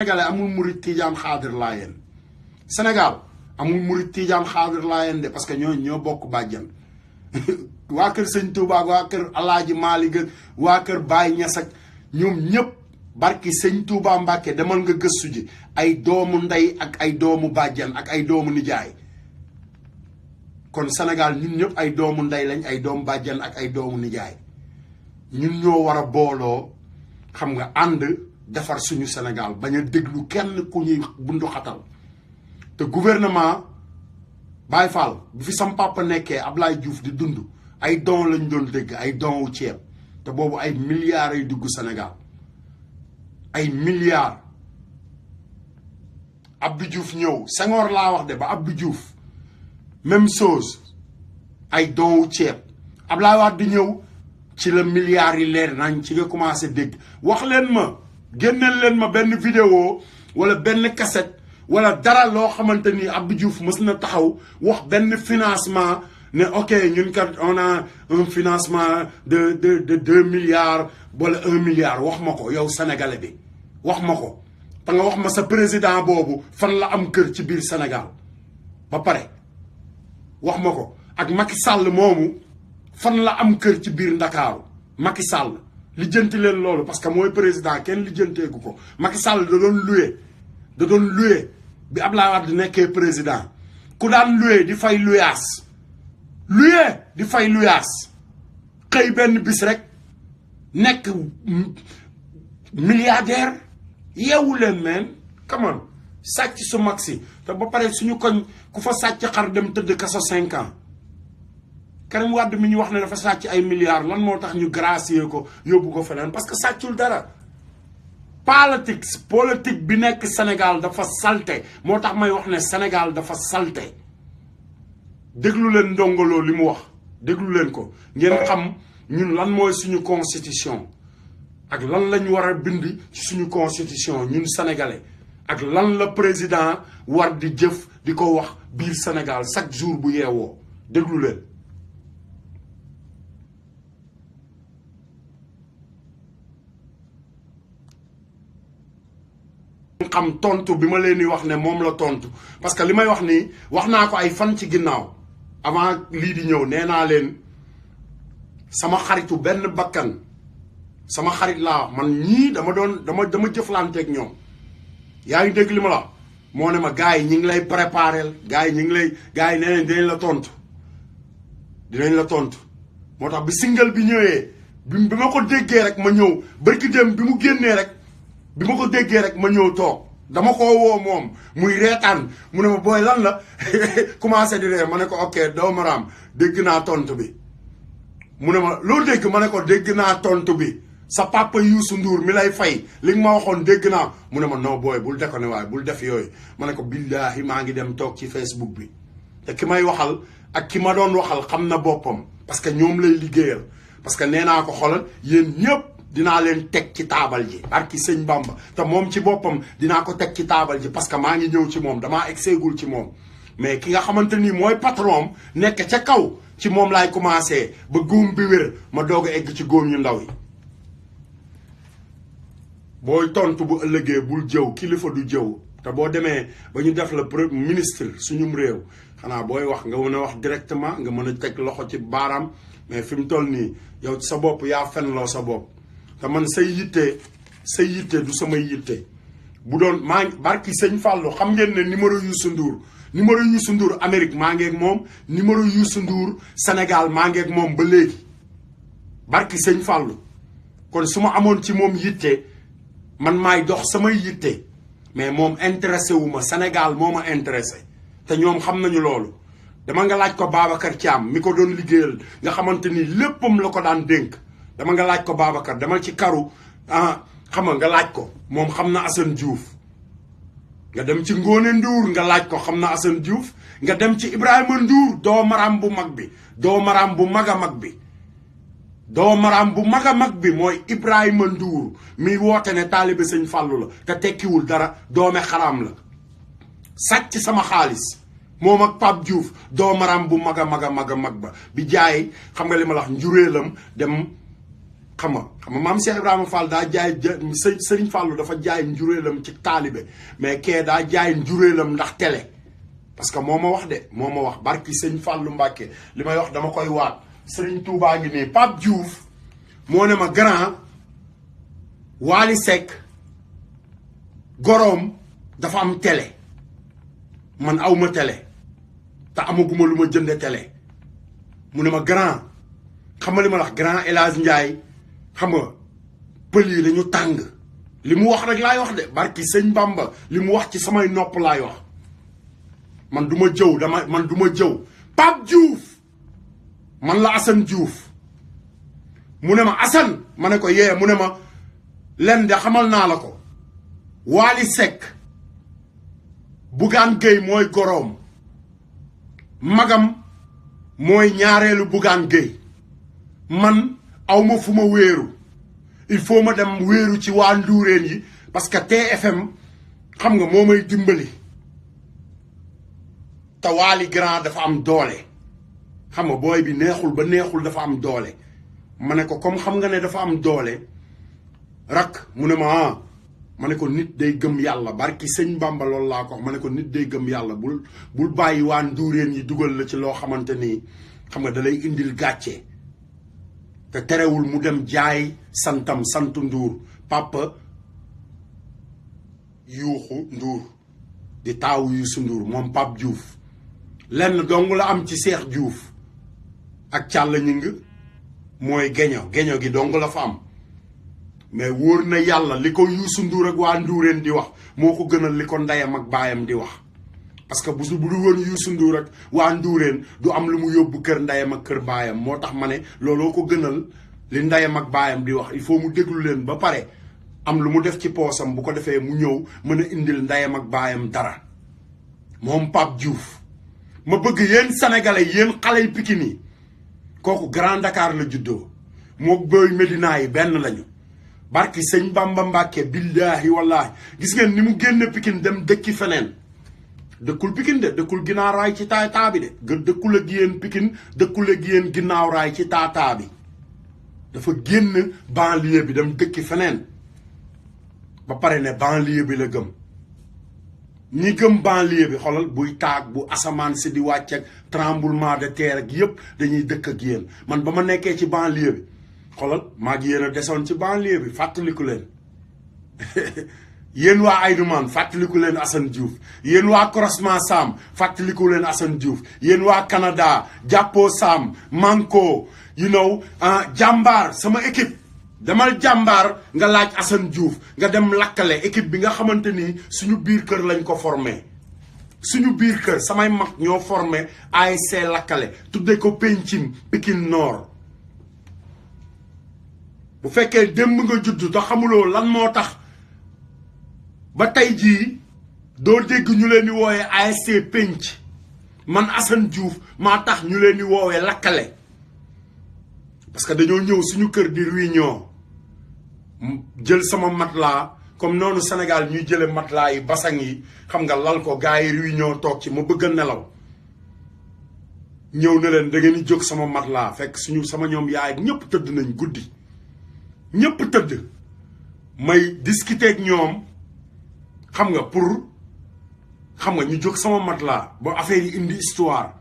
Sénégalais amul murit tiijaan xaadir laayeen Sénégal amul murit tiijaan xaadir laayeen de parce que ñoo bokk bàjjan waa kër sëñ Touba waa kër Alaaji Maalik ak waa kër Baay Ñas ak ñoom ñëpp barki sëñ Touba Mbàkke demal nga gëstu ji ay doomu ndey ak ay doomu bàjjan ak ay doomu nijaay kon Sénégal ñun ñëpp ay doomu ndey lañ ay doomu bàjjan ak ay doomu nijaay ñun ñoo war a booloo xam nga ànd defar suñu Sénégal bañ a déglu kenn ku ñuy bundu xatal te gouvernement Baye Fall bi fi sam papa nekkee Ablaye Diouf di dund ay don lañ doon dégg ay don wu ceeb te boobu ay milliards ay dugg Sénégal ay milliards Abdou Diouf ñëw Senghor laa wax de ba Abdou Diouf même chose ay don wu ceeb Ablaye Wade di ñëw ci la milliards yi leer nañ ci nga commencé dégg wax leen ma génneel leen ma benn vidéo wala benn cassette wala dara loo xamante ni Abdou Diouf mës na taxaw wax benn financement ne ok ñun kat on a un financement de 2 milliards wala 1 milliard wax ma ko yow sénégalais bi wax ma ko te nga wax ma sa président boobu fan la am kër ci biir Sénégal ba pare wax ma ko ak Macky Sall moomu fan la am kër ci biir Ndakaaru Macky Sall lijjanti leen loolu parce que mooy président kenn lijjanteegu ko Macky Sall da doon loué bi Abdoulaye Wade nekkee président ku daan loué di fay luyaas xëy benn bis rek nekk milliardaire yeewu leen meen come on sàcc su mag si te ba pare suñu koñ ku fa sàcc xar dem tëdd kaso 5 ans Karim Wade mi ñu wax ne dafa sàcc ay milliards lan moo tax ñu gracier ko yóbbu ko feneen parce que sàccul dara politique bi nekk Sénégal dafa salte moo tax may wax ne Sénégal dafa salte déglu leen ndongoloo li mu wax déglu leen ko ngeen xam ñun lan mooy suñu constitution ak lan lañ war a bind ci suñu constitution ñun sénégalais ak lan la président war di jëf di ko wax biir Sénégal chaque jour bu yeewoo déglu leen. xam tontu bi ma leen di wax ne moom la tontu parce que li may wax nii wax naa ko ay fan ci ginnaaw avant lii di ñëw nee naa leen sama xaritu benn bakkan sama xarit laa man ñii dama jëflanteeg ñoom yaa ngi dégg li ma la moo ne ma gars yi ñi ngi lay préparel gars yi nee nañ dinañ la tontu moo tax bi single bi ñëwee bi ma ko déggee rek ma ñëw barki dem bi mu génnee rek bi ma ko déggee rek ma ñëw toog dama ko woo moom muy reetaan mu ne ma booy lan la commencé di ree ma ne ko ok doomaraam dégg naa tontu bi mu ne ma loo dégg ma ne ko dégg naa tontu bi sa papa Youssou Ndour mi lay fay li nga ma waxoon dégg naa mu ne ma non booy bul dekone waaye bul def yooyu ma ne ko billaahi maa ngi dem toog ci Facebook bi te ki may waxal ak ki ma doon waxal xam na boppam parce que ñoom lay liggéeyal parce que nee naa ko xoolal yéen ñëpp dinaa leen teg ci taabal ji barki sëñ Bamba te moom ci boppam dinaa ko teg ci taabal ji parce que maa ngi ñëw ci moom damaa egseegul ci moom mais ki nga xamante ni mooy patron nekk ca kaw ci moom laay commencé ba góom bi wér ma doog a egg ci góom yu ndaw yi booy tontu bu ëllëgee bul jëw kilifa du jëw te boo demee ba ñu def la premier ministre suñum réew xanaa booy wax nga mën a wax directement nga mën a teg loxo ci baaraam mais fi mu toll nii yow ci sa bopp yaa fenloo sa bopp te man say yitte du samay yitte bu doon maa ngi barki sëñ Fallou xam ngeen ne numéro Youssou Ndour Amérique maa ngi ak moom numéro Youssou Ndour Sénégal maa ngi ak moom ba léegi barki sëñ Fallou kon su ma amoon ci moom yitte man maay dox samay yitte mais moom intéressé wu ma Sénégal moo ma intéressé te ñoom xam nañu loolu dama nga laaj ko Babacar Thiam mi ko doon liggéeyal nga xamante ni léppam la ko daan dénk dama nga laaj ko Babacar demal ci karu xam nga laaj ko moom xam na Assane Diouf nga dem ci Ngone Ndour nga laaj ko xam na Assane Diouf nga dem ci Ibrahima Ndour doomaram bu mag bi doomaram bu mag a mag bi mooy Ibrahima Ndour mi woote ne taalibe sëñ Fallou la te tekkiwul dara doome xaraam la sàcc sama xaalis moom ak Pape Diouf doomaram bu mag a mag ba bi jaay xam nga li ma la wax njuréelam dem xam nga maam Cheikh Ibrahima Fall daa jaay Serigne Fallou dafa jaay njuréelam ci taalibe mais kee daa jaay njuréelam ndax télé parce que moo ma wax de moo ma wax barki sëñ Fallou Mbàkke li may wax dama koy waat Serigne Touba ngi nii Pape Diouf moo ne ma grand Wally Seck goroom dafa am télé man awma télé te amaguma lu ma jënde télé mu ne ma grand xam nga li ma la wax grand El Hadj Ndiaye xam nga pël yi dañu tàng li mu wax rek laay wax de barki sëñ Bamba li mu wax ci samay nopp laay wax man du ma jëw man du ma jëw Pape Diouf man la Assane Diouf mu ne ma Assane ma ne ko yee mu ne ma len de xamal naa la ko Wally Seck Bougane Gueye mooy goroom magam mooy ñaareelu Bougane Gueye man awma fu ma wéeru il faut ma dem wéeru ci waa Ndourène yi parce que TFM xam nga moo may dimbali te Wally grand dafa am doole xam nga booy bi neexul ba neexul dafa am doole ma ne ko comme xam nga ne dafa am doole rak mu ne ma ma ne ko nit day gëm yàlla barki sëñ Bamba loolu laa ko wax ma ne ko nit day gëm yàlla bul bàyyi waa Ndourène yi dugal la ci loo xamante ni xam nga da lay indil gàcce te terewul mu dem jaay santam santu Ndour papa Yuuxu Ndour di taawu Youssou Ndour moom Pape Diouf lenn dong la am ci Cheikh Diouf ak Càlla Ñing mooy geño gi dong la fa am mais wóor na yàlla li ko Youssou Ndour ak waa Ndourène di wax moo ko gënal li ko ndeyam ak baayam di wax parce que bu du woon Youssou Ndour ak waa Ndourène du am lu mu yóbbu kër ndeyam ak kër baayam moo tax ma ne looloo ko gënal li ndeyam ak baayam di wax il faut mu déglu leen ba pare am lu mu def ci poosam bu ko defee mu ñëw mën a indil ndeyam ak baayam dara moom Pape Diouf ma bëgg yéen sénégalais yéen xale yi Pikine yi kooku Grand Dakar la juddoo moo Boy Médina yi benn lañu barki sëñ Bamba Mbàkke billaahi wallaahi gis ngeen ni mu génne Pikine dem dëkki feneen dëkkul Pikine de dëkkul ginnaaw raay ci taa bi de dëkkul ak yéen Pikine dëkkul ak yéen ginnaaw raay ci taa bi dafa génn banlieue bi dem dëkki feneen ba pare ne banlieue bi la gëm ñi gëm banlieue bi xoolal buy taag bu asamaan si di wàcc ak tremblement de terre ak yëpp dañuy dëkk ak yéen man ba ma nekkee ci banlieue bi xoolal maa ngi yéen a desoon ci banlieue bi fàttaliku leen yéen waa Aïnoumane fàttaliku leen Assane Diouf yéen waa Croisement Sam fàttaliku leen Assane Diouf yéen waa Canada jàppoo Sam Manko jàmbaar sama équipe demal jàmbaar nga laaj Assane Diouf nga dem lakkale équipe bi nga xamante ni suñu biir kër lañ ko formé suñu biir kër samay mag ñoo formé ASC lakkale tudde ko Pencim Pikine Nord bu fekkee démb nga judd te xamuloo lan moo tax ba tey jii doo dégg ñu leen di woowee ASC Penc man Assane Diouf maa tax ñu leen di woowee lakkale parce que dañoo ñëw suñu kër di réunion jël sama matelas comme noonu Sénégal ñuy jële matelas yi basang yi xam nga lal ko gars yi réunion toog ci ma bëgg a nelaw ñëw na leen da ngeen di jóg sama matelas fekk sama ñoom yaay ñëpp tëdd nañ guddi ñëpp tëdd may discuter ak ñoom xam nga pour xam nga ñu jóg sama matelas ba affaire yi indi histoire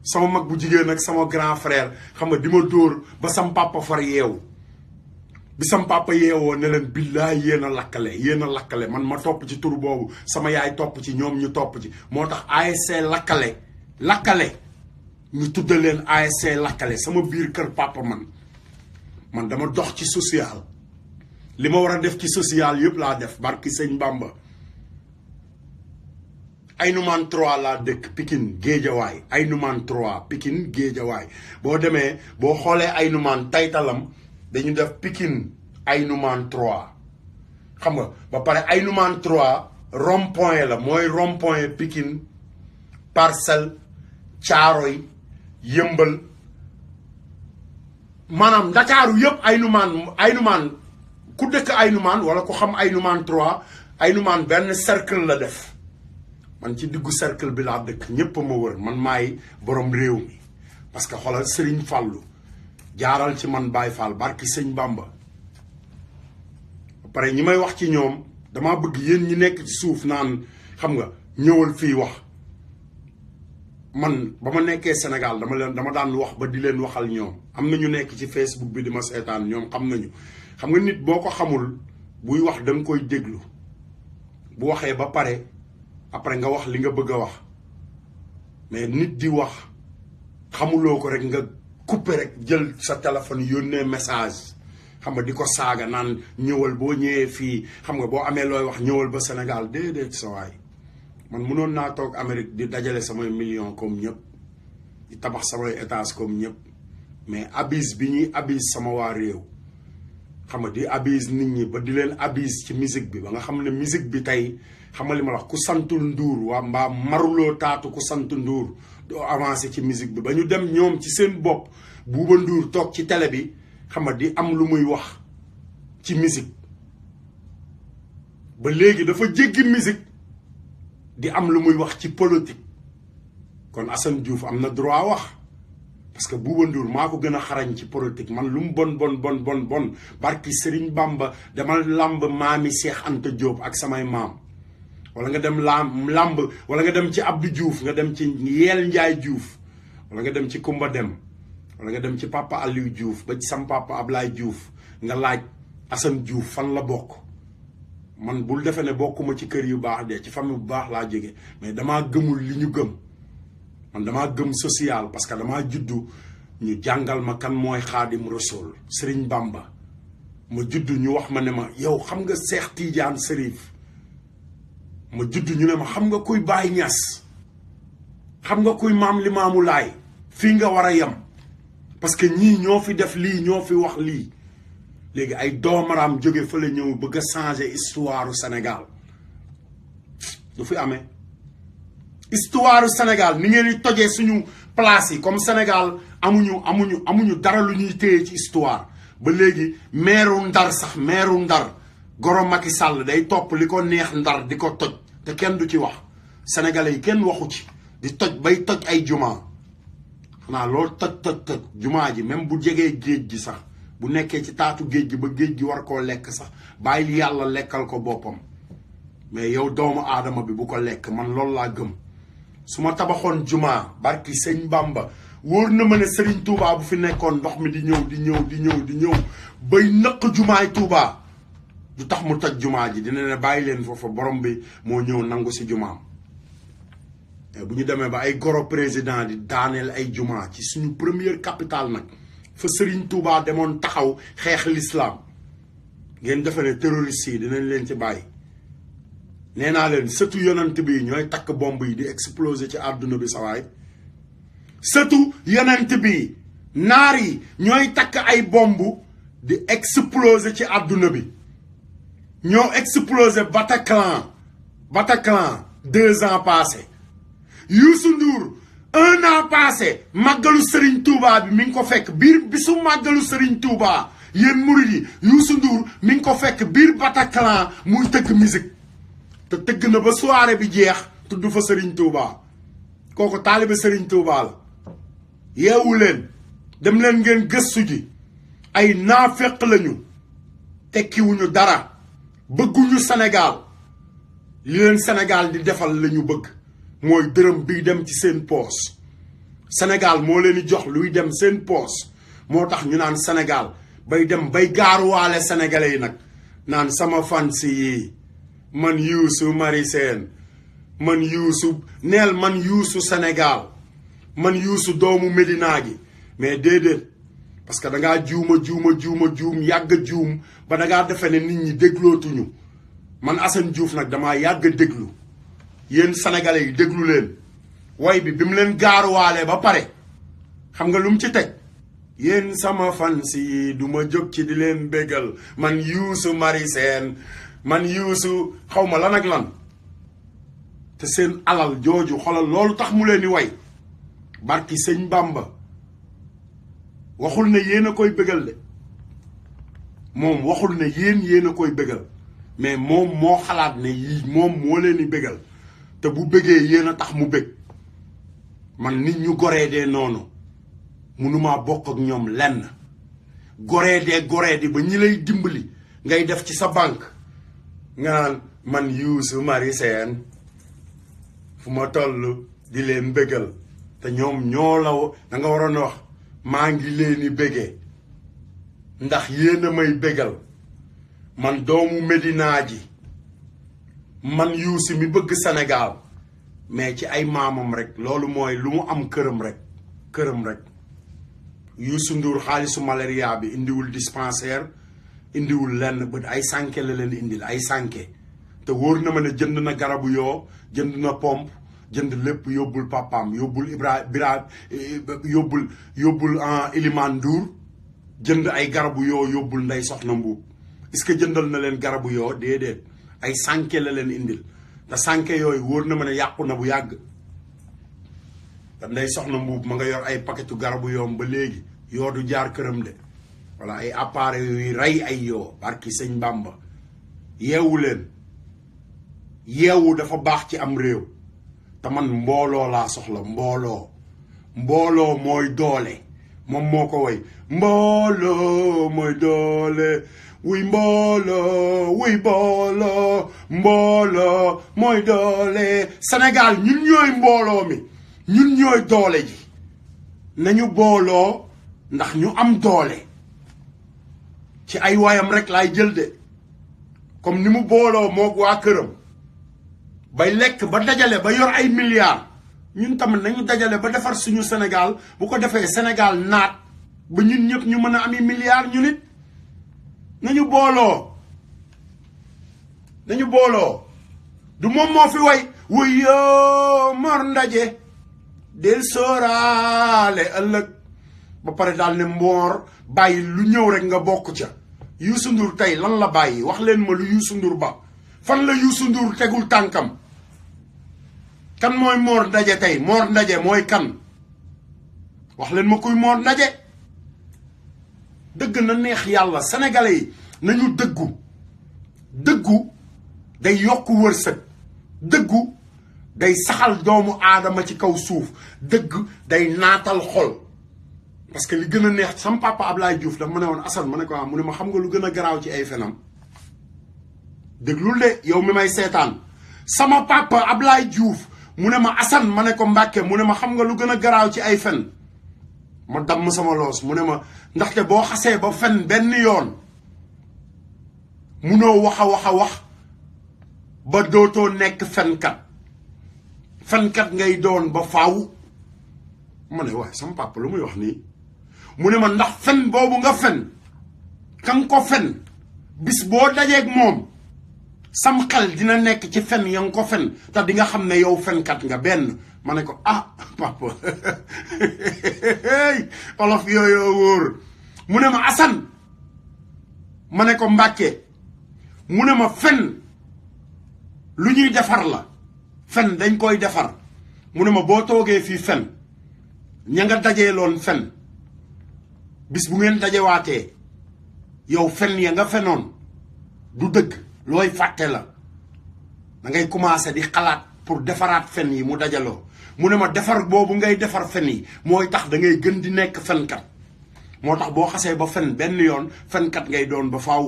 sama mag bu jigéen ak sama grand frère xam nga di ma dóor ba sam papa far yeewu bi sam papa yeewoo ne leen billaay yéen a lakkale man ma topp ci tur boobu sama yaay topp ci ñoom ñu topp ci moo tax ASC lakkale ñu tudda leen ASC lakkale sama biir kër papa man dama dox ci social li ma war a def ci social yëpp laa def barki sëñ Bamba Aïnoumane 3 laa dëkk Pikine Géejawaay Aïnoumane 3 Pikine Géejawaay boo demee boo xoolee Aïnoumane taytalam dañu def Pikine Aïnoumane 3 xam nga ba pare Aïnoumane 3 rond-point la mooy rond-point Pikine Parcelles Thiaroye Yëmbal maanaam Ndakaaru yëpp Aïnoumane ku dëkk Aïnoumane wala ku xam Aïnoumane 3 Aïnoumane benn cercle la def man ci diggu cercle bi laa dëkk ñépp ma wër man maay borom réew mi parce que xoolal Serigne Fallou jaaral ci man Baye Fall barki sëñ Bamba pare ñi may wax ci ñoom damaa bëgg yéen ñi nekk ci suuf naan xam nga ñëwal fii wax man ba ma nekkee Sénégal dama daan wax ba di leen waxal ñoom am na ñu nekk ci Facebook bi di ma seetaan ñoom xam nañu xam nga nit boo ko xamul buy wax da nga koy déglu bu waxee ba pare après nga wax li nga bëgg a wax mais nit di wax xamuloo ko rek nga couper rek jël sa téléphone yónnee message xam nga di ko saaga naan ñëwal boo ñëwee fii xam nga boo amee looy wax ñëwal ba Sénégal déedéet sa waay man mënoon naa toog Amérique di dajale samay millions comme ñëpp di tabax samay étage comme ñëpp mais abuse bi ñuy abuse sama waa réew xam nga di abuse nit ñi ba di leen abuse ci musique bi ba nga xam ne musique bi tey xam nga li ma la wax ku santul Ndour waa mbaa maruloo taatu ku sant Ndour doo avancé ci musique bi ba ñu dem ñoom ci seen bopp Bouba Ndour toog ci télé bi xam nga di am lu muy wax ci musique ba léegi dafa jéggi musique di am lu muy wax ci politique kon Assane Diouf am na droit wax parce que Bouba Ndour maa ko gën a xarañ ci politique man lu mu bon barki Serigne Bamba dama lamb maami Cheikh Anta Diop ak samay maam wala nga dem lamb wala nga dem ci Abdou Diouf nga dem ci Yeel Njaay Diouf wala nga dem ci Kumba Dem wala nga dem ci papa Aliou Diouf ba ci sam papa Ablaye Diouf nga laaj Assane Diouf fan la bokk man bul defe ne bokkuma ci kër yu baax de ci famille bu baax laa jóge mais damaa gëmul li ñu gëm man damaa gëm social parce que damaa juddu ñu jàngal ma kan mooy Xaadim Rasul Serigne Bamba ma juddu ñu wax ma ne ma yow xam nga Cheikh Tidiane Serif ma juddu ñu ne ma xam nga kuy Baye Niass xam nga kuy Maam Limaamu Laay fii nga war a yem parce que ñii ñoo fi def lii ñoo fi wax lii léegi ay doomaraam jóge fa la ñëw bëgg a changer histoire du Sénégal du fi amee histoire du Sénégal ni ngeen di tojee suñu place yi comme Sénégal amuñu dara lu ñuy téye ci histoire ba léegi meeru Ndar sax meeru Ndar Goro Macky Sall day topp li ko neex Ndar di ko toj te kenn du ci wax sénégalais yi kenn waxu ci di toj bay toj ay jumaa xanaa loolu toj jumaa ji même bu jegee géej gi sax bu nekkee ci taatu géej gi ba géej gi war koo lekk sax bàyyi yàlla lekkal ko boppam mais yow doomu aadama bi bu ko lekk man loolu laa gëm su ma tabaxoon jumaa barki sëñ Bamba wóor na ma ne Serigne Touba bu fi nekkoon ndox mi di ñëw bay nëq jumaay Touba du tax mu toj jumaa ji dina ne bàyyi leen foofa borom bi moo ñëw nangu si jumaam bu ñu demee ba ay goro président di daaneel ay jumaa ci suñu première capitale nag fa Serigne Touba demoon taxaw xeex l'islam ngeen defe ne terroriste yi dinañ leen ci bàyyi nee naa leen sëtu yonent bi ñooy takk bomb yi di exploser ci àdduna bi sawaay sëtu yonent bi naar yi ñooy takk ay bomb di exploser ci àdduna bi ñoo exploser Bataclan 2 ans passé Youssou Ndour 1 an passé màggalu Serigne Touba bi mi ngi ko fekk biir bisu màggalu Serigne Touba yéen murid yi Youssou Ndour mi ngi ko fekk biir Bataclan muy tëgg musique te tëgg na ba soirée bi jeex tudd fa Serigne Touba kooku taalibe Serigne Touba la yeewu leen dem leen ngeen gëstu ji ay naafeq lañu tekkiwuñu dara bëgguñu Sénégal li leen Sénégal di defal lañu bëgg mooy dërëm bi dem ci seen poos Sénégal moo leen di jox luy dem seen poos moo tax ñu naan Sénégal bay dem bay gaaruwaale sénégalais yi nag naan sama fans yi man Youssou Mari Sène man Youssou neel man Youssou Sénégal man Youssou doomu Médina gi mais déedéet parce que dangaa juum yàgg juum ba dangaa defe ne nit ñi déglootuñu man Assane Diouf nag damaa yàgg déglu yéen sénégalais yi déglu leen way bi mu leen gaaruwaale ba pare xam nga lu mu ci teg yéen sama fans yi du ma jóg ci di leen bégal man Youssou Mari Sène man Youssou xaw ma lan ak lan te seen alal jooju xoolal loolu tax mu leen di way barki sëñ Bamba waxul ne yéen a koy bégal de moom waxul ne yéen a koy bégal mais moom moo xalaat ne yii moom moo leen di bégal te bu bégee yéen a tax mu bég man nit ñu goree dee noonu mënumaa bokk ak ñoom lenn goree di ba ñi lay dimbali ngay def ci sa banque nga naan man Youssou Marie Sène fu ma toll di leen bégal te ñoom ñoo la da nga waroon wax maa ngi leen di bégee ndax yéen a may bégal man doomu Medina ji man Youssou mi bëgg Sénégal mais ci ay maamam rek loolu mooy lu mu am këram rek Youssou Ndour xaalisu malaria bi indiwul dispensaire indiwul lenn ba ay sànke la leen indil ay sànke te wóor na ma ne jënd na garabu yoo jënd na pompe jënd lépp yóbbul papaam yóbbul yóbbul Elimane Ndour jënd ay garabu yoo yóbbul Ndey Soxna Mbuub est-ce que jëndal na leen garabu yoo déedéet ay sànke la leen indil te sànke yooyu wóor na ma ne yàqu na bu yàgg te Ndey Soxna Mbuub ma nga yor ay paquetu garabu yoom ba léegi yoo du jaar këram de wala ay appareil yuy rey ay yoo barki sëñ Bamba yeewu leen yeewu dafa baax ci am réew te man mbooloo laa soxla mbooloo mooy doole moom moo ko woy mbooloo mooy doole wuy mbooloo mooy doole Sénégal ñun ñooy mbooloo mi ñun ñooy doole ji nañu booloo ndax ñu am doole ci ay waayam rek laay jël de comme ni mu booloo moog waa këram bay lekk ba dajale ba yor ay milliards ñun tamit nañu dajale ba defar suñu Sénégal bu ko defee Sénégal naat ba ñun ñëpp ñu mën a ami milliards ñu nit nañu booloo du moom moo fi way wuyoo Mor Ndaje del sóoraale ëllëg ba pare daal ne Mor bàyyi lu ñëw rek nga bokk ca Youssou Ndour tey lan la bàyyi wax leen ma lu Youssou Ndour ba fan la Youssou Ndour tegul tànkam kan mooy Mor Ndaje tey Mor Ndaje mooy kan wax leen ma kuy Mor Ndaje dëgg na neex yàlla sénégalais yi nañu dëggu day yokk wërsëg dëggu day saxal doomu aadama ci kaw suuf dëgg day naatal xol parce que li gën a neex sam papa Ablaye Diouf daf ma ne woon Assane ma ne ko mu ne ma xam nga lu gën a garaaw ci ay fenam déglul de yow mi may seetaan sama papa Ablaye Diouf mu ne ma Assane ma ne ko Mbàkke mu ne ma xam nga lu gën a garaaw ci ay fen ma damm sama loos mu ne ma ndaxte boo xasee ba fen benn yoon munoo wax a wax ba dootoo nekk fenkat ngay doon ba faaw ma ne waaye sama papa lu muy wax nii mu ne ma ndax fen boobu nga fen kan ko fen bis boo dajeeg moom sam xel dina nekk ci fen ya nga ko fen te di nga xam ne yow fenkat nga benn ma ne ko papa olof yooyu wóor mu ne ma Assane ma ne ko Mbàkke mu ne ma fen lu ñuy defar la fen dañ koy defar mu ne ma boo toogee fii fen ña nga dajeeloon fen bis bu ngeen dajewaatee yow fen ya nga fenoon du dëgg looy fàtte la da ngay commencé di xalaat pour defaraat fen yi mu dajaloo mu ne ma defar boobu ngay defar fen yi mooy tax da ngay gën di nekk fenkat moo tax boo xasee ba fen benn yoon fenkat ngay doon ba faaw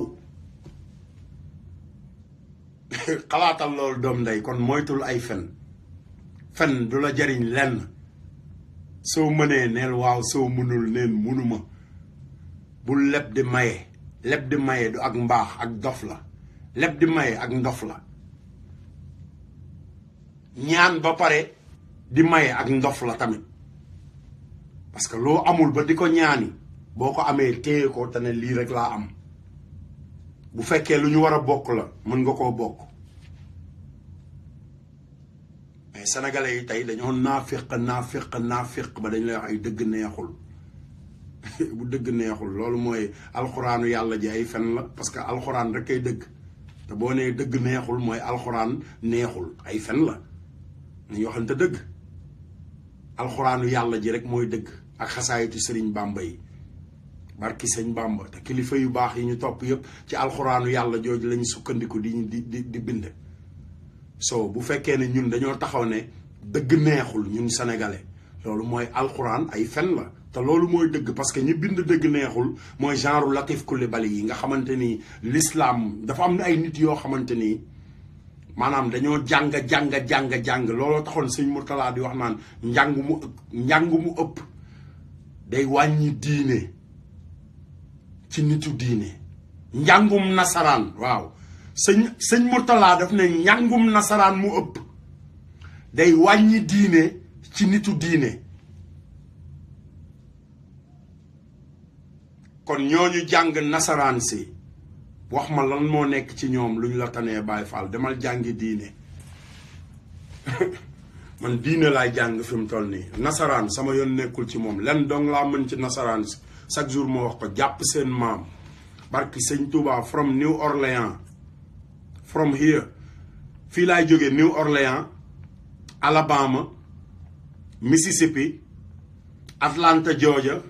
xalaatal loolu doom ndey kon moytul ay fen du la jariñ lenn soo mënee neel waaw soo mënul neen munuma bul leb di maye du ak mbaax ak dof la leb di maye ak ndof la ñaan ba pare di maye ak ndof la tamit parce que loo amul ba di ko ñaani boo ko amee téye ko te ne lii rek laa am bu fekkee lu ñu war a bokk la mën nga koo bokk mais sénégalais yi tey dañoo naafiq ba dañ lay wax ay dëgg neexul bu dëgg neexul loolu mooy alxuraanu yàlla ji ay fen la parce que alxuraan rek ay dëgg te boo nee dëgg neexul mooy alxuraan neexul ay fen la nañu waxante dëgg alxuraanu yàlla ji rek mooy dëgg ak xasaayitu sëriñ Bamba yi barki sëñ Bamba te kilifa yu baax yi ñu topp yëpp ci alxuraanu yàlla jooju lañu sukkandiku di bind so bu fekkee ne ñun dañoo taxaw ne dëgg neexul ñun sénégalais loolu mooy alxuraan ay fen la te loolu mooy dëgg parce que ñi bind dëgg neexul mooy genre Latif Coulibaly yi nga xamante ni l'islam dafa am na ay nit yoo xamante ni maanaam dañoo jàng looloo taxoon sëñ Mourtala di wax naan njàng mu ëpp day wàññi diine ci nitu diine njàngum nasaraan waaw sëñ Mourtala daf ne njàngum nasaraan mu ëpp day wàññi diine ci nitu diine kon ñooñu jàng nasaraan si wax ma lan moo nekk ci ñoom luñ la tanee Baay Faal demal jàngi diine man diine laay jàng fi mu toll nii nasaraan sama yoon nekkul ci moom lenn dong laa mën ci nasaraan si chaque jour moo wax ko jàpp seen maam barki sëñ Touba from New Orleans from here fii laay jógee New Orleans Alabama Mississippi Atlanta Georgia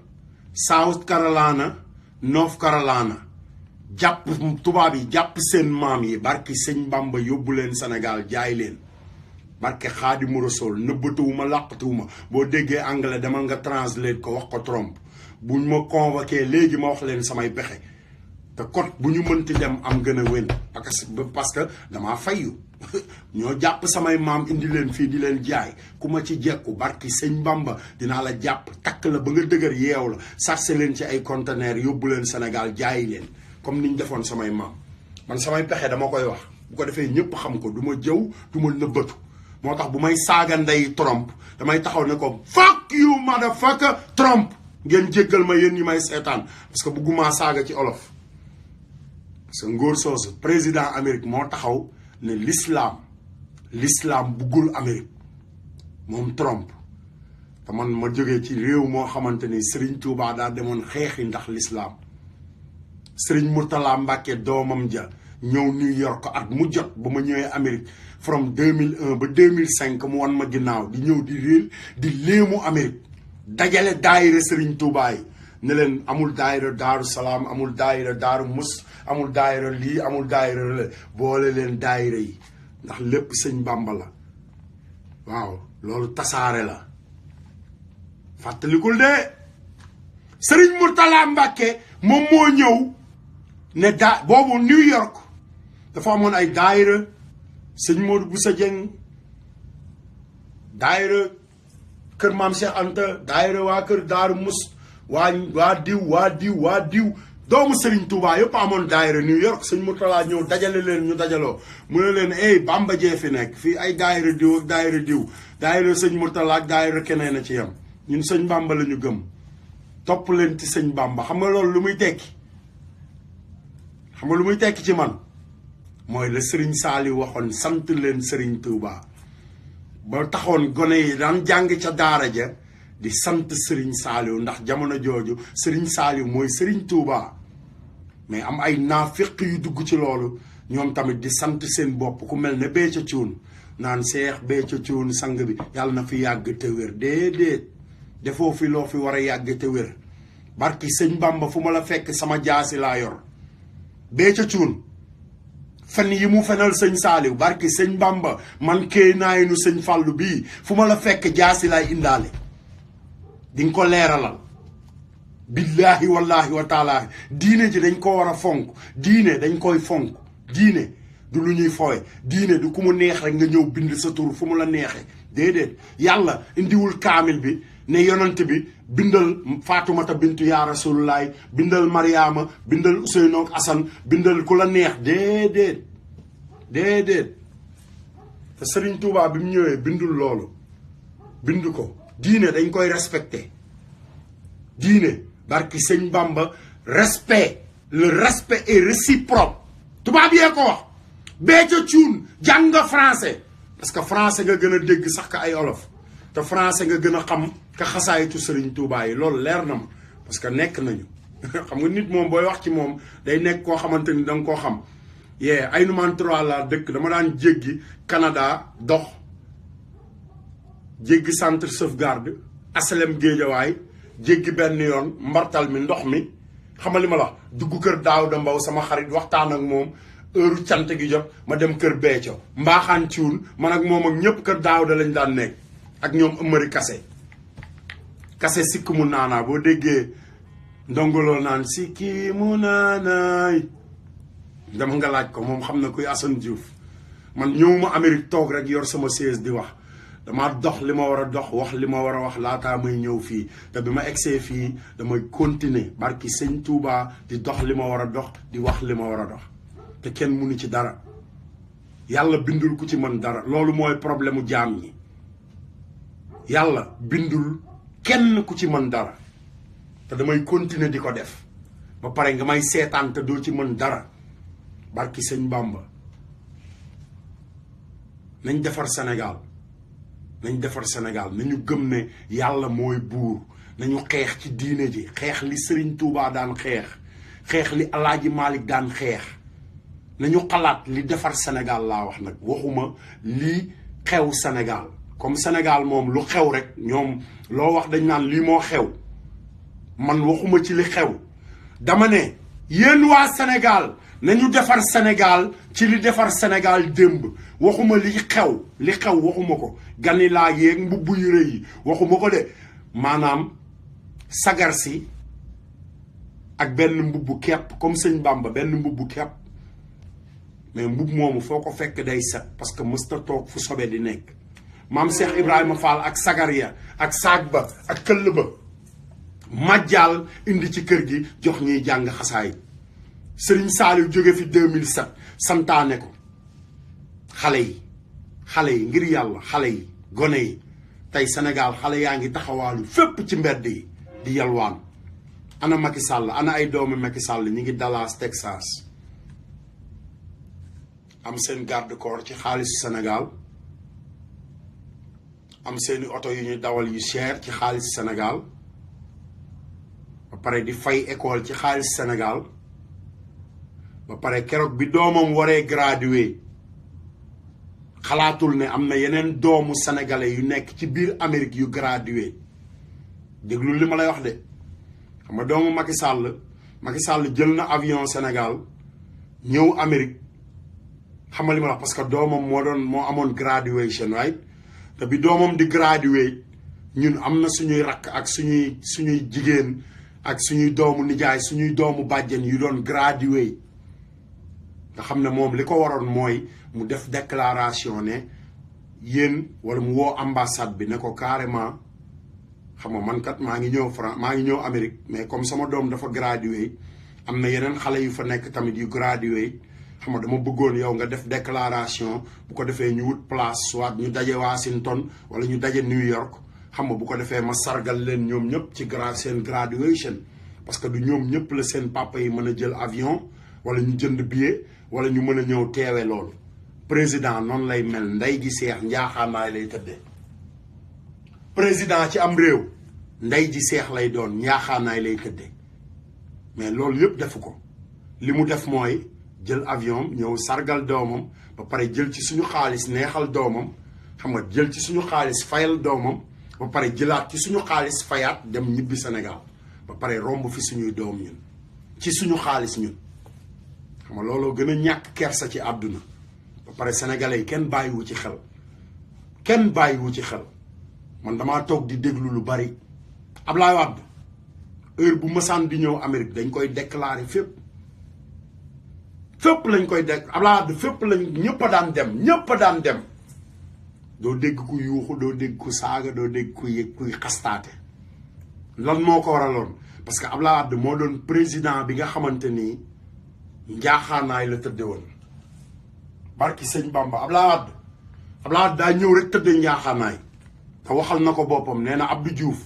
South Carolina North Carolina jàpp tubaab yi jàpp seen maam yi barki sëñ Bamba yóbbu leen Sénégal jaay leen barke Xaadimu Rasuul nëbbatuwuma làqatuwuma boo déggee anglais demal nga translate ko wax ko Trump buñ ma convoqué léegi ma wax leen samay pexe te kot bu ñu mënti dem am gën a wén parce que damaa fayyu ñoo jàpp samay maam indi leen fii di leen jaay ku ma ci jekku barki sëñ Bamba dinaa la jàpp takk la ba nga dëgër yeew la sarse leen ci ay conteneur yóbbu leen Sénégal jaayi leen comme niñ defoon samay maam man samay pexe dama koy wax bu ko defee ñëpp xam ko du ma jëw du ma nëbbatu moo tax bu may saaga ndey Trump damay taxaw ne ko fuck you motherfucker Trump ngeen jéggal ma yéen ñi may seetaan parce que bëgguma saaga ci olof parce que ngóor soosu président Amérique moo taxaw ne l'islam buggul Amérique moom Trump te man ma jógee ci réew moo xamante ni Serigne Touba daa demoon xeexi ndax l'islam Serigne Mourtala Mbacke doomam ja ñëw New York at mu jot ba ma ñëwee Amérique from 2001 ba 2005 mu wan ma ginnaaw di ñëw di léemu Amérique dajale daayira Serigne Touba yi ne leen amul daayira Daaru Salaam amul daayira Daaru Mus amul daayira lii amul daayira la boole leen daayira yi ndax lépp sëñ Bamba la waaw loolu tasaare la fàttalikul de Serigne Mourtala Mbacke moom moo ñëw ne boobu New York dafa amoon ay daayira sëñ Modou Boussa Dieng daayira kër Maam Cheikh Anta daayira waa kër Daaru Mus waa diw doomu Serigne Touba yëpp amoon daayira New York sëñ Mourtala ñëw dajale leen ñu dajaloo mu ne leen Bamba jee fi nekk fii ay daayira diw ak daayira diw daayira sëñ Mourtala ak daayira keneen a ci yam ñun sëñ Bamba la ñu gëm topp leen ci sëñ Bamba xam nga loolu lu muy tekki xam nga lu muy tekki ci man mooy la Serigne Saliou waxoon sant leen Serigne Touba ba taxoon gone yi daan jàng ca daara ja di sant Serigne Saliou ndax jamono jooju Serigne Saliou mooy Serigne Touba mais am ay naafiq yu dugg ci loolu ñoom tamit di sant seen bopp ku mel ne Béthio Thioune naan Seex Béthio Thioune sang bi yàlla na fi yàgg te wér déedéet defoo fi loo fi war a yàgg te wér barki sëñ Bamba fu ma la fekk sama jaasi laa yor Béthio Thioune fen yi mu fenal sëñ Saliou barki sëñ Bamba man kee naayinu sëñ Fàllu bii fu ma la fekk jaasi laay indaale di nga ko leeralal billaahi wallaahi wa taalaahi diine ji dañ ko war a fonk diine dañ koy fonk diine du lu ñuy fooye diine du ku mu neex rek nga ñëw bind sa tur fu mu la neexee déedéet yàlla indiwul kaamil bi ne yonent bi bindal Faatumata bintu yaa Rasulullaay bindal Mariama bindal Useynu ak Asan bindal ku la neex déedéet te Serigne Touba bi mu ñëwee bindul loolu bind ko diine dañ koy respecté diine barki sëñ Bamba respect le respect est réciproque tubaab yee ko wax Béthio Thioune jàng nga français parce que français nga gën a dégg sax ka ay olof te français nga gën a xam ka xasaayitu Serigne Touba yi loolu leer na ma parce que nekk nañu xam nga nit moom booy wax ci moom day nekk koo xamante ni da nga koo xam ay numéro 3 laa dëkk dama daan jéggi Canada dox jéggi centre sauvegarde asalem Géejawaay jéggi benn yoon mbartal mi ndox mi xamal li ma la dugg kër Daawda Mbow sama xarit waxtaan ak moom heure cant gi jot ma dem kër Béthio Mbaaxaan Cuun man ak moom ak ñëpp kër Daawda lañ daan nekk ak ñoom Amari Kase kase sikk mu naanaa boo déggee ndongoloo naan sikki mu naanaay dama nga laaj ko moom xam na kuy Assane Diouf man ñëwuma Amérique toog rek yor sama siège di wax dama dox li ma war a dox wax li ma war a wax laataa may ñëw fii te bi ma egsee fii damay continuer barki sëñ Touba di dox li ma war a dox di wax li ma war a dox te kenn munu ci dara yàlla bindul ku ci mën dara loolu mooy problème mu jaam ñi yàlla bindul kenn ku ci mën dara te damay continuer di ko def ba pare nga may seetaan te doo ci mën dara barki sëñ Bamba nañ defar Sénégal nañ defar Sénégal nañu gëm ne yàlla mooy buur nañu xeex ci diine ji xeex li Serigne Touba daan xeex li Alaaji Malick daan xeex nañu xalaat li defar Sénégal laa wax nag waxuma lii xew Sénégal comme Sénégal moom lu xew rek ñoom loo wax dañ naan lii moo xew man waxuma ci li xew dama ne yéen waa Sénégal nañu defar Sénégal ci li defar Sénégal démb waxuma li xew waxuma ko gani laa yeeg mbubb yu rëy yi waxuma ko de maanaam sagar si ak benn mbubbu kepp comme sëñ Bamba benn mbubbu kepp mais mbubb moomu foo ko fekk day set parce que mësta toog fu sobe di nekk maam Cheikh Ibrahima Fall ak sagar ya ak saag ba ak këll ba majjaal indi ci kër gi jox ñuy jàng xasaay Serigne Saliou jóge fi 2007 santaane ko xale yi ngir yàlla xale yi gone yi tey Sénégal xale yaa ngi taxawaalu fépp ci mbedd yi di yalwaan ana Macky Sall ana ay doomi Macky Sall ñi ngi Dallas Texas am seen garde corps ci xaalisu Sénégal am seeni oto yu ñu dawal yu cher ci xaalisu Sénégal ba pare di fay école ci xaalis Sénégal ba pare keroog bi doomam waree gradué xalaatul ne am na yeneen doomu sénégalais yu nekk ci biir Amérique yu gradué déglu li ma lay wax de xam nga doomu Macky Sall jël na avion Sénégal ñëw Amérique xam nga li ma la wax parce que doomam moo amoon graduation right te bi doomam di gradué ñun am na suñuy rakk ak suñuy jigéen ak suñuy doomu nijaay suñuy doomu bàjjen yu doon gradué nga xam ne moom li ko waroon mooy mu def déclaration ne yéen wala mu woo ambassade bi ne ko carrément xam nga man kat maa ngi ñëw Amérique mais comme sama doom dafa gradué am na yeneen xale yu fa nekk tamit yu gradué xam nga dama bëggoon yow nga def déclaration bu ko defee ñu wut place soit ñu daje Washington wala ñu daje New York xam nga bu ko defee ma sargal leen ñoom ñëpp ci seen graduation parce que du ñoom ñëpp la seen papa yi mën a jël avion wala ñu jënd billet wala ñu mën a ñëw teewe loolu président noonu lay mel ndey gi seex njaaxaanaay lay tëddee président ci am réew ndey ji seex lay doon njaaxaanaay lay tëddee mais loolu yëpp defu ko li mu def mooy jël avion ñëw sargal doomam ba pare jël ci suñu xaalis neexal doomam xam nga jël ci suñu xaalis fayal doomam ba pare jëlaat ci suñu xaalis fayaat dem ñibbi Sénégal ba pare romb fi suñuy doom ñun ci suñu xaalis ñun xam nga looloo gën a ñàkk kersa ci àdduna ba pare sénégalais yi kenn bàyyiwu ci xel man damaa toog di déglu lu bari Ablaye Wade heure bu mësaan di ñëw Amérique dañ koy déclarer fépp lañ koy Ablaye Wade fépp lañ ñëpp a daan dem doo dégg ku yuuxu doo dégg ku saaga doo dégg kuy xastaate lan moo ko waraloon parce que Ablaye Wade moo doon président bi nga xamante ni njaaxaanaay la tëdde woon barki sëñ Bamba Ablaye Wade daa ñëw rek tëdde njaaxaanaay te waxal na ko boppam nee na Abdou Diouf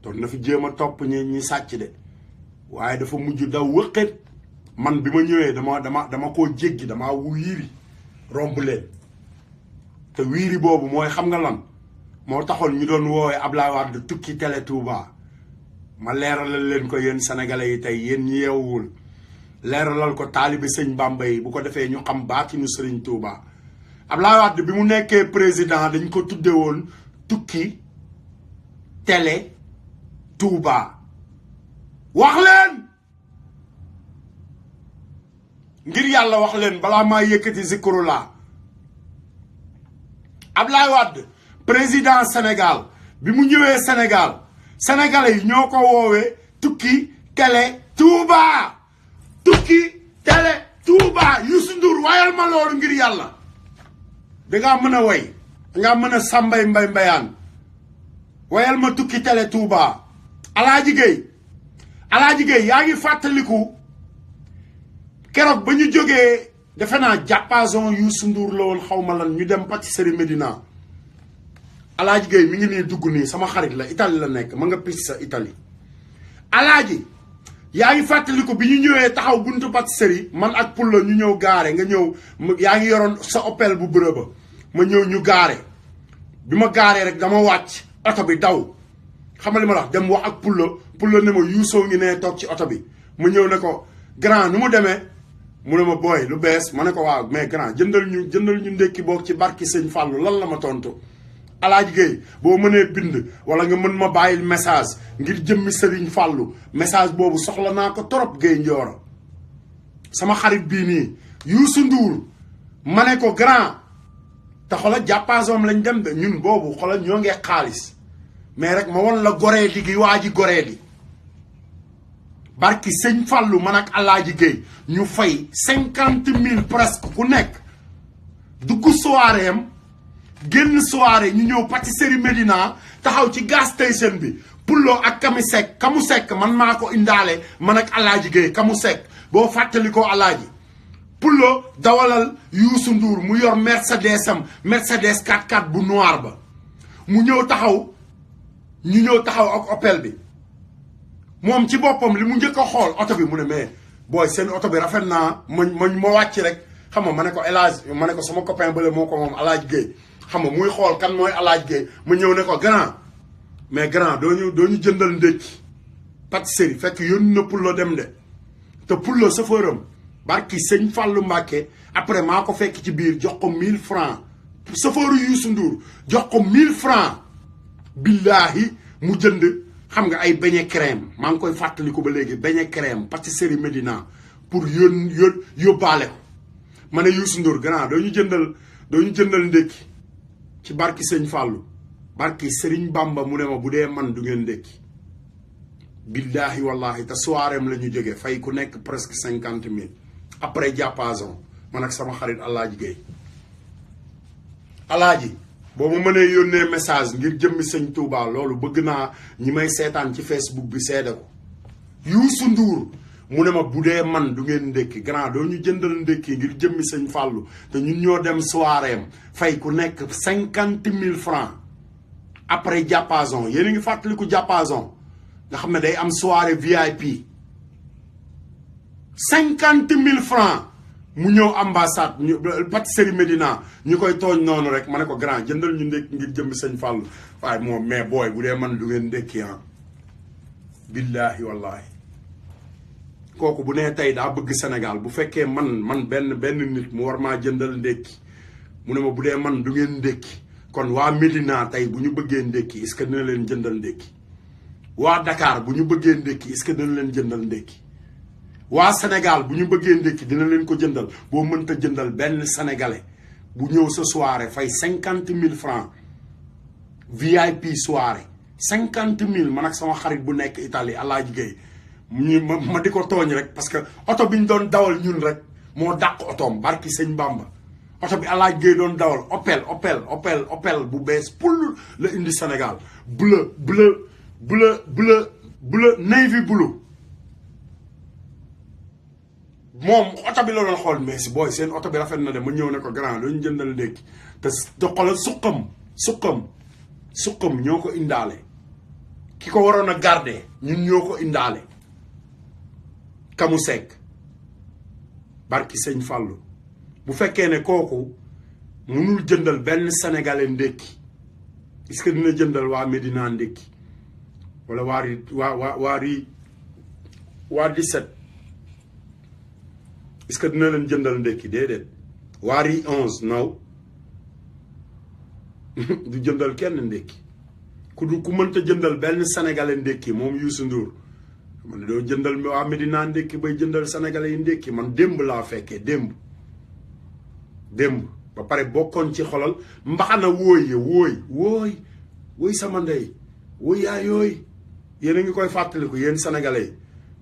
doon na fi jéem a topp ñi sàcc de waaye dafa mujj daw wëqet man bi ma ñëwee dama koo jéggi dama wiiri romb leen te wiiri boobu mooy xam nga lan moo taxoon ñu doon woowee Ablaye Wade tukki télé Touba ma leeralal leen ko yéen sénégalais yi tey yéen ñi yeewul leeralal ko taalibe sëñ Bamba yi bu ko defee ñu xam baatinu Sëriñ Touba Ablaye Wade bi mu nekkee président dañ ko tudde woon tukki télé Touba wax leen ngir yàlla wax leen balaa maa yëkkati zikru la Ablaye Wade président Sénégal bi mu ñëwee Sénégal sénégalais yi ñoo ko woowee tukki télé Touba tukki télé Touba Youssou Ndour wayal ma loolu ngir yàlla dangaa mën a way dangaa mën a sàmbay mbay mbayaan wayal ma tukki télé Touba Alaaji Gueye yaa ngi fàttaliku keroog ba ñu jógee defe naa jàppason Youssou Ndour la woon xaw ma lan ñu dem pâtisserie Médina Alaaji Gueye mi ngi nii dugg nii sama xarit la Italie la nekk ma nga pizza Italie Alaaji yaa ngi fàttaliku bi ñu ñëwee taxaw buntu pâtisserie man ak Pulla ñu ñëw gaare nga ñëw yaa ngi yoroon sa Opel bu bërë ba ma ñëw ñu gaare bi ma gaaree rek dama wàcc oto bi daw xam nga li ma la wax dem wax ak Pulla ne ma Youssou ngi ne toog ci oto bi ma ñëw ne ko grand nu mu demee mu ne ma booy lu bees ma ne ko waaw mais grand jëndal ñu ndékki boog ci barki sëñ Fallou lan la ma tontu Alaaji Gueye boo mënee bind wala nga mën ma bàyyil message ngir jëmmi Serigne Fallou message boobu soxla naa ko trop Gueye Ndioro sama xarit bii nii Youssou Ndour ma ne ko grand te xoolal jàppaasoom lañ dem de ñun boobu xoolal ñoo ngee xaalis mais rek ma won la goree di gi waa ji goree di barki sëñ Fallou man ak Alaaji Gueye ñu fay 50 000 presque ku nekk dugg soirée am génn soirée ñu ñëw pâtisserie Médina taxaw ci gas station bi Pullo ak kamu sekk man maa ko indaale man ak Alaaji Gueye kamu sekk boo fàttali ko Alaaji Pullo dawalal Youssou Ndour mu yor Mercedes 4x4 bu noir ba mu ñëw taxaw ñu ñëw taxaw ak Opel bi moom ci boppam li mu njëkk a xool oto bi mu ne mais booy seen oto bi rafet naa ma wàcc rek xam nga ma ne ko Elage ma ne ko sama copain bële moo ko moom Alaaji Gueye xam nga muy xool kan mooy Alaaji Gueye ma ñëw ne ko grand mais grand doo ñu jëndal ndékki pâtisserie fekk yónni na Pullo dem de te Pullo chauffeur-am barki sëñ Fallou Mbacké après maa ko fekk ci biir jox ko 1000 francs chauffeur Youssou Ndour jox ko 1000 francs billaahi mu jënd xam nga ay beignet crème maa ngi koy fàttaliku ba léegi beignet crème pâtisserie Médina pour yóbbaale ko ma ne Youssou Ndour grand doo ñu jëndal ndékki ci barki sëñ Fallou barki Serigne Bamba mu ne ma bu dee man du ngeen ndékki billaahi wallahi te soiréem la ñu jógee fay ku nekk presque 50 000 après jàppason man ak sama xarit Alaaji Gueye Alaaji boo ma mënee yónnee message ngir jëmmi sëñ Touba loolu bëgg naa ñi may seetaan ci Facebook bi seede ko Youssou Ndour mu ne ma bu dee man du ngeen ndékki grand doo ñu jëndal ndékki ngir jëmmi sëñ Fallou te ñun ñoo dem soiréem fay ku nekk 50 000 francs après jàppason yéen a ngi fàttaliku jàppason nga xam ne day am soirée VIP 50 000 francs mu ñëw ambassade ñu pâtisserie Médina ñu koy tooñ noonu rek ma ne ko grand jëndal ñu ndékki ngir jëmmi sëñ Fallou waaye moom mais booy bu dee man du ngeen ndékki ah billaahi wallahi kooku bu nee tey daa bëgg Sénégal bu fekkee man benn nit mu war maa jëndal ndékki mu ne ma bu dee man du ngeen ndékki kon waa Médina tey bu ñu bëggee ndékki est-ce que dina leen jëndal ndékki waa Dakar bu ñu bëggee ndékki est-ce que dina leen jëndal ndékki waa Sénégal bu ñu bëggee ndékki dina leen ko jëndal boo mënta jëndal benn sénégalais bu ñëw sa soirée fay 50 000 francs VIP soirée 50 000 man ak sama xarit bu nekk Italie Alaaji Gueye ma di ko tooñ rek parce que oto bi ñu doon dawal ñun rek moo dàq otoom barki sëñ Bamba oto bi Alaaji Gueye doon dawal Opel bu bees pull la indi Sénégal bleu navy blue moom oto bi la doon xool mais si booy seen oto bi rafet na de ma ñëw ne ko grand dañu jëndal ndékki te xoolal suqam ñoo ko indaale ki ko waroon a garder ñun ñoo ko indaale kamu sekk barki sëñ Fallou bu fekkee ne kooku mënul jëndal benn sénégalais ndékki est-ce que dina jëndal waa Médina ndékki wala waa 17 est-ce que dina leen jëndal ndékki déedéet waa ri 11 naw du jëndal kenn ndékki ku mënta jëndal benn sénégalais ndékki moom Youssou Ndour man doo jëndal waa Médina ndékki bay jëndal sénégalais yi ndékki man démb laa fekkee démb ba pare bokkoon ci xolal mbaxana wooy sama ndey wooy yaa yooy yéen a ngi koy fàttaliku yéen sénégalais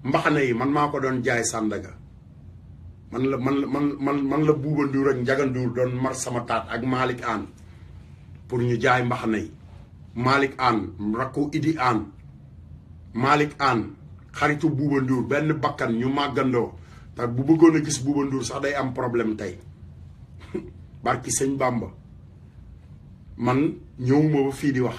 mbaxane yi man maa ko doon jaay Sandaga man la Bouba Ndour ak Ndiaga Ndour doon mar sama taat ak Malick Anne pour ñu jaay mbaxane yi. Malick Anne rakku Idi Anne Malick Anne xaritu Bouba Ndour benn bakkan ñu màggandoo te bu bëggoon a gis Bouba Ndour sax day am problème tey barki sëñ Bamba man ñëwuma ba fii di wax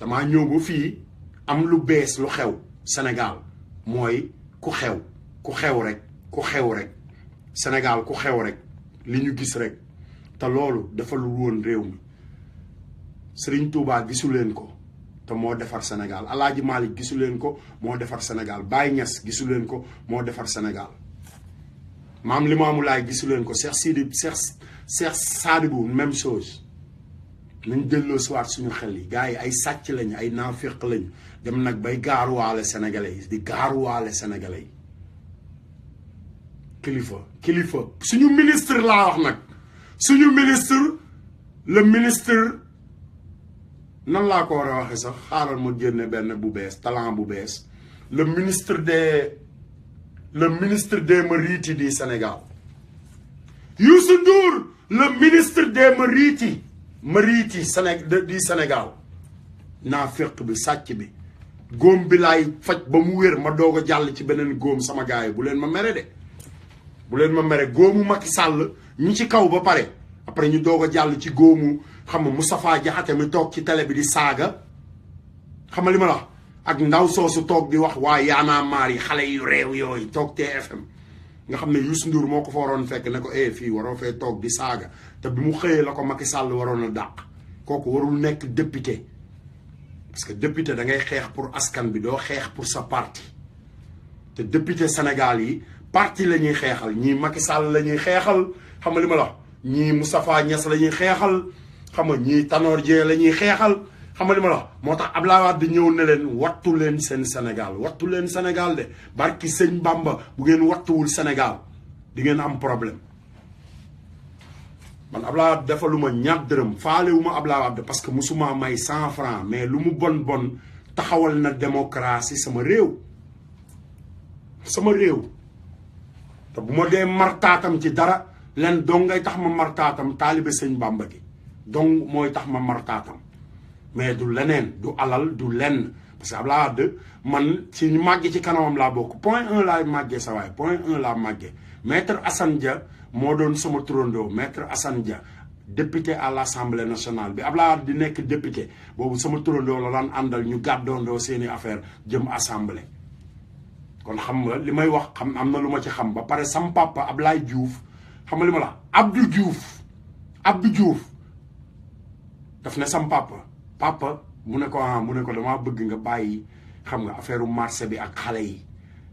damaa ñëw ba fii am lu bees lu xew Sénégal mooy ku xew rek Sénégal ku xew rek li ñu gis rek te loolu dafa lu woon réew mi Serigne Touba gisu leen ko te moo defar Sénégal Alaaji Malick gisu leen ko moo defar Sénégal Baye Niass gisu leen ko moo defar Sénégal Maam Limaamu Laay gisu leen ko Cheikh Sadibou même chose nañ delloo siwaat suñu xel yi gars yi ay sàcc lañu ay naaféq lañu dem nag bay gaaruwaale sénégalais yi di gaaruwaale sénégalais yi kilifa suñu ministre laa wax nag suñu ministre le ministre nan laa ko war a waxe sax xaaral ma génne benn bu bees talent bu bees le ministre des mérites du Sénégal Youssou Ndour le ministre des mérites du Sénégal naa féq bi sàcc bi góom bi laay faj ba mu wér ma doog a jàll ci beneen góom sama gars yi bu leen ma mere de bu leen ma mere góomu Macky Sall ñi ci kaw ba pare après ñu doog a jàll ci góomu xam nga Moustapha Diakhaté mi toog ci télé bi di saaga xam nga li ma la wax ak ndaw soosu toog di wax waa yaanaa maar yi xale yu réew yooyu toog TFM nga xam ne Youssou Ndour moo ko fa waroon fekk ne ko fii waroo fee toog di saaga te bi mu xëyee la ko Macky Sall waroon a dàq kooku warul nekk député parce que député da ngay xeex pour askan bi doo xeex pour sa parti te député Sénégal yi parti la ñuy xeexal ñii Macky Sall la ñuy xeexal xam nga li ma la wax ñii Moustapha Niass la ñuy xeexal xam nga ñii Tanor Dieng la ñuy xeexal xam nga li ma la wax moo tax Abdoulaye Wade ñëw ne leen wattu leen seen Sénégal wattu leen Sénégal de barki sëñ Bamba bu ngeen wattuwul Sénégal di ngeen am problème man Abdoulaye Wade defaluma ñaar dërëm faalewuma Abdoulaye Wade parce que musuma may 100 francs mais lu mu bon taxawal na démocratie sama réew te bu ma dee martaatam ci dara len dong ngay tax ma martaatam taalibe sëñ Bamba gi dong mooy tax ma martaatam mais du leneen du alal du lenn parce que Abdoulaye Wade man ci ñu màggee ci kanamam laa bokk point 1 laa màggee sa waay point 1 laa màggee maître Assane Dia moo doon sama turandoo maître Assane Dia député à l'Assemblée nationale bi Abdoulaye Wade di nekk député boobu sama turandoo la daan àndal ñu gàddoondoo seeni affaire jëm assemblée kon xam nga li may wax xam am na lu ma ci xam ba pare sam papa Ablaye Diouf xam nga li ma la Abdou Diouf daf ne sam papa mu ne ko damaa bëgg nga bàyyi xam nga affaire marché bi ak xale yi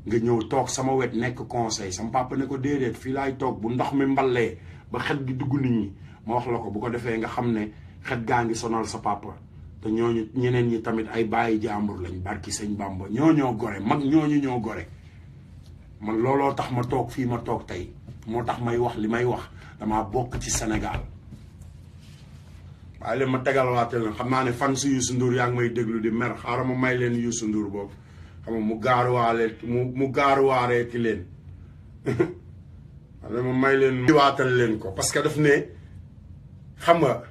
nga ñëw toog sama wet nekk conseil sam papa ne ko déedéet fii laay toog bu ndox mi mballee ba xet gi dugg nit ñi ma wax la ko bu ko defee nga xam ne xet gaa ngi sonal sa papa te ñooñu ñeneen ñi tamit ay bàyyi jàmbur lañ barki sëñ Bamba ñoo gore mag ñooñu ñoo gore man looloo tax ma toog fii ma toog tey moo tax may wax li may wax damaa bokk ci Sénégal waaye leen ma tegal waate leen xam naa ne fan si Youssou Ndour yaa ngi may déglu di mer xaaral ma may leen Youssou Ndour boobu xam nga mu gaaruwaaree ci leen wala ma may leen waatal leen ko parce que daf ne xam nga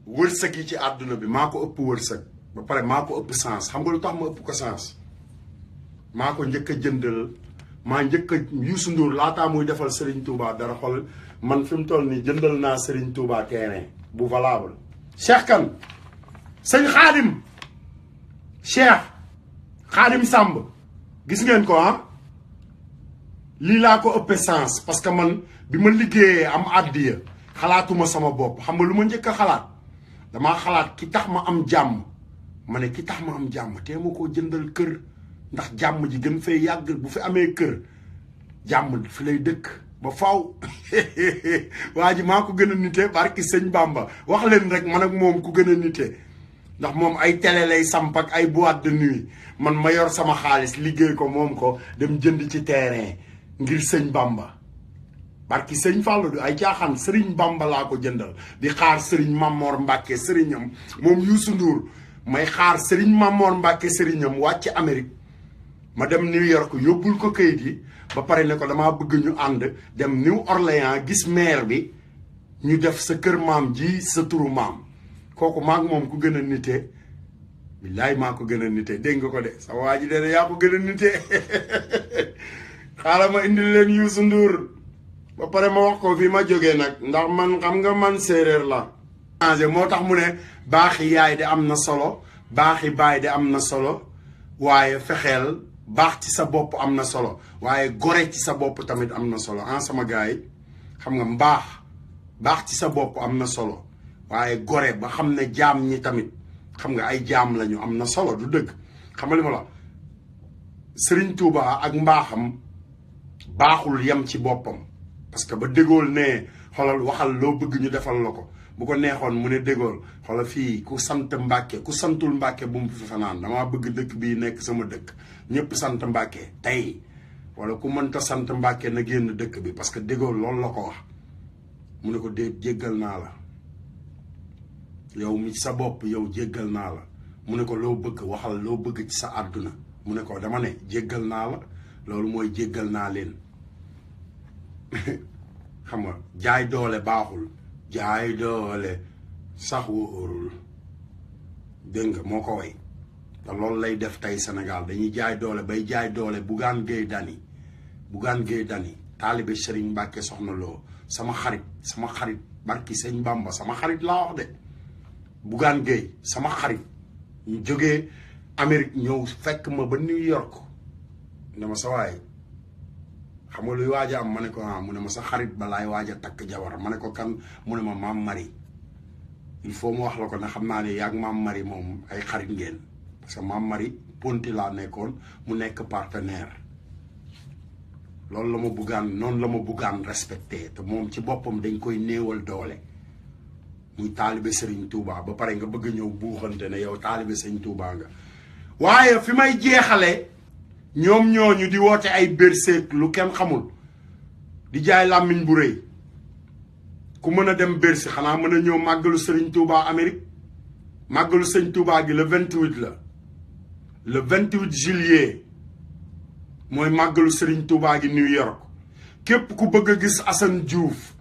wërsëg yi ci àdduna bi maa ko ëpp wërsëg ba pare maa ko ëpp sens xam nga lu tax ma ëpp ko sens maa ko njëkk a jëndal maa njëkk a Youssou Ndour laataa muy defal Serigne Touba dara xool man fi mu toll nii jëndal naa Serigne Touba terrain bu valable. Cheikh Kane sëñ Xaadim Samb gis ngeen ko lii laa ko ëppee sens parce que man bi ma liggéeyee am àddiya xalaatuma sama bopp xam nga lu ma njëkk a xalaat damaa xalaat ki tax ma am jàmm ma ne ki tax ma am jàmm te ma koo jëndal kër ndax jàmm ji gën fay yàgg bu fi amee kër jàmm fi lay dëkk ba faw waa ji maa ko gën a nite barki sëñ Bamba wax leen rek man ak moom ku gën a nite ndax moom ay télé lay samp ak ay boîte de nuit man ma yor sama xaalis liggéey ko moom ko dem jënd ci terrain ngir sëñ Bamba barki sëñ Fallou du ay caaxaan Serigne Bamba laa ko jëndal di xaar Serigne Mamor Mbacke Serignam moom Youssou Ndour may xaar Serigne Mamor Mbacke Serignam wàcc Amérique ma dem New York yóbbul ko kayit yi ba pare ne ko damaa bëgg ñu ànd dem New Orleans gis maire bi ñu def sa kër maam ji sa turu maam kooku maag moom ku gën a nitee billaay maa ko gën a nitee dégg nga ko de sa waa ji de yaa ko gën a nitee xaaral ma indil leen Youssou Ndour ba pare ma wax ko fi ma jógee nag ndax man xam nga man séeréer la moo tax mu ne baaxi yaay de am na solo baaxi baay de am na solo waaye fexeel baax ci sa bopp am na solo waaye gore ci sa bopp tamit am na solo sama gars yi xam nga baax ci sa bopp am na solo waaye gore ba xam ne jaam ñi tamit xam nga ay jaam lañu am na solo du dëgg xam nga li ma la Serigne Touba ak mbaaxam baaxul yem ci boppam parce que ba dégool ne xoolal waxal loo bëgg ñu defal la ko bu ko neexoon mu ne dégool xoolal fii ku sant Mbàkke ku santul Mbàkke bu mu fi fanaan damaa bëgg dëkk bii nekk sama dëkk ñëpp sant Mbàkke tey wala ku mënta sant Mbàkke na génn dëkk bi parce que dégool loolu la ko wax mu ne ko déet jéggal naa la yow mi sa bopp yow jéggal naa la mu ne ko loo bëgg waxal loo bëgg ci sa àdduna mu ne ko dama ne jéggal naa la loolu mooy jéggal naa leen xam nga jaay doole baaxul jaay doole sax wóorul dégg nga moo ko way te loolu lay def tey Sénégal dañuy jaay doole bay jaay doole Bougane Gueye Dany taalibe Serigne Mbacke Soxna Lo sama xarit barki sëñ Bamba sama xarit laa wax de Bougane Gueye sama xarit ñu jógee Amérique ñëw fekk ma ba New York ne ma sa waay xam nga luy waaj a am ma ne ko mu ne ma sa xarit balaay waaj a takk jabar ma ne ko kan mu ne ma maam Marie il faut mu wax la ko ne xam naa ne yaag maam Marie moom ay xarit ngeen parce que maam Marie ponti laa nekkoon mu nekk partenaire loolu la ma buggaan noonu la ma buggaan respecté te moom ci boppam dañ koy néewal doole muy taalibe Serigne Touba ba pare nga bëgg ñëw buuxante ne yow taalibe Serigne Touba nga waaye fi may jeexale ñoom ñooñu di woote ay berseek lu kenn xamul di jaay làmmiñ bu rëy ku mën a dem Bercy xanaa mën a ñëw màggalu Serigne Touba Amérique màggalu Serigne Touba gi le 28 la le 28 juillet mooy màggalu Serigne Touba gi New York képp ku bëgg a gis Assane Diouf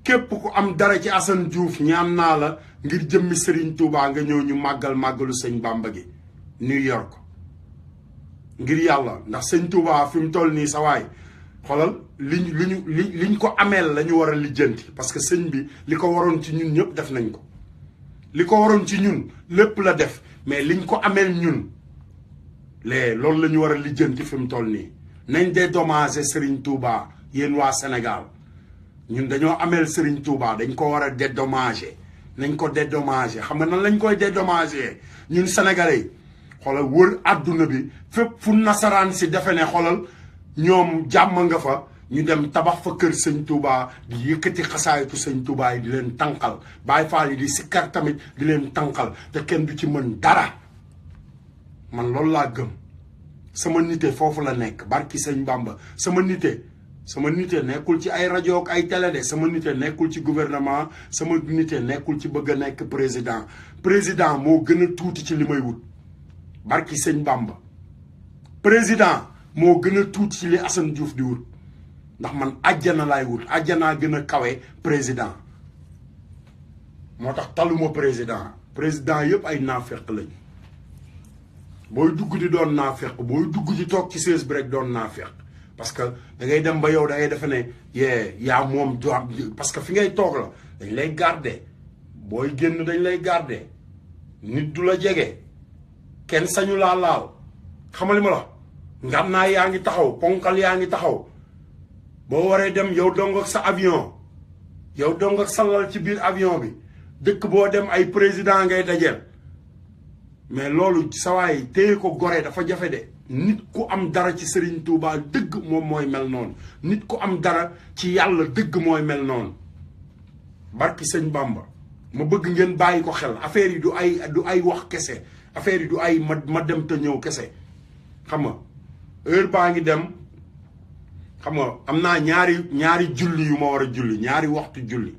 képp ku am dara ci Assane Diouf ñaan naa la ngir jëmmi Serigne Touba nga ñëw ñu màggalu Sëñ Bamba gi New York ngir yàlla ndax Sëñ Touba fi mu toll nii sa waay xoolal liñ ko ameel la ñu war a lijjanti parce que sëñ bi li ko waroon ci ñun ñëpp def nañ ko li ko waroon ci ñun lépp la def mais liñ ko ameel ñun loolu la ñu war a lijjanti fi mu toll nii nañ dédommager Serigne Touba yéen waa Sénégal ñun dañoo ameel Serigne Touba dañ ko war a dédommager nañ ko dédommager xam nga nan lañ koy dédommager ñun sénégalais yi xoolal wër àdduna bi fépp fu nasaraan si defe ne xoolal ñoom jàmm nga fa ñu dem tabax fa kër sëñ Touba di yëkkati xasaayitu sëñ Touba yi di leen tànqal Baay Faal yi di sikkar tamit di leen tànqal te kenn du ci mën dara man loolu laa gëm sama nite foofu la nekk barki sëñ Bamba sama nite nekkul ci ay rajo ak ay télé de sama nite nekkul ci gouvernement sama nite nekkul ci bëgg a nekk président moo gën a tuuti ci li may wut barki sëñ Bamba président moo gën a tuuti ci li Assane Diouf di wut ndax man àjjana laay wut àjjanaa gën a kawe président moo tax taluma président yëpp ay naafeq lañ booy dugg di doon naafeq booy dugg di toog ci sées bi rek doon naafeq parce que da ngay dem ba yow da ngay defe ne yaa moom parce que fi ngay toog la dañ lay garder booy génn dañ lay garder nit du la jege kenn sañu laa laal xamali ma la ngam naa yaa ngi taxaw ponkal yaa ngi taxaw boo waree dem yow dong ak sa avion yow dong ak sa lal ci biir avion bi dëkk boo dem ay président ngay dajeel mais loolu sawaay téye ko gore dafa jafe de nit ku am dara ci Serigne Touba dëgg moom mooy mel noonu nit ku am dara ci yàlla dëgg mooy mel noonu barki sëñ Bamba ma bëgg ngeen bàyyi ko xel affaire yi du ay wax kese affaire yi du ay ma dem te ñëw kese xam nga heure baa ngi dem xam nga am naa ñaari julli yu ma war a julli ñaari waxtu julli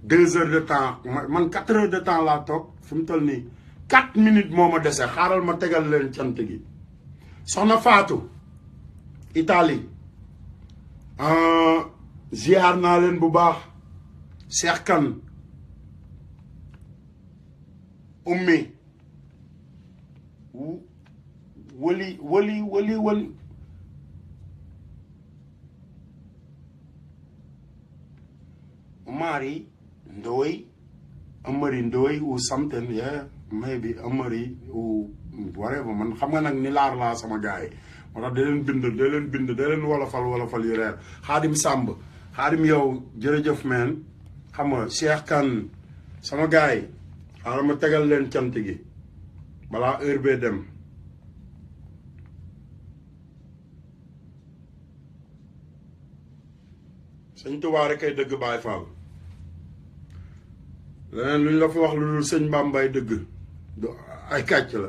2 heures de temps man 4 heures de temps laa toog fi mu toll nii 4 minutes moo ma dese xaaral ma tegal leen cant gi soxna Fatou Italie ziar naa leen bu baax Cheikh Kane ummi wali Mari Ndoy Amari Ndoy or something, yeah, maybe Amari or whatever man xam nga nag ni laar laa sama gars yi moo tax da leen wolofal yu reer Xaadim Sàmb Xaadim yow jërëjëf man xam nga Cheikh Kane sama gars yi xaaral ma tegal leen cant gi balaa heure bee dem sëñ Tuubaa rek ay dëgg Baay Faal leneen lu ñu la fa wax lu dul sëñ Bàmbaay dëgg ay kàcc la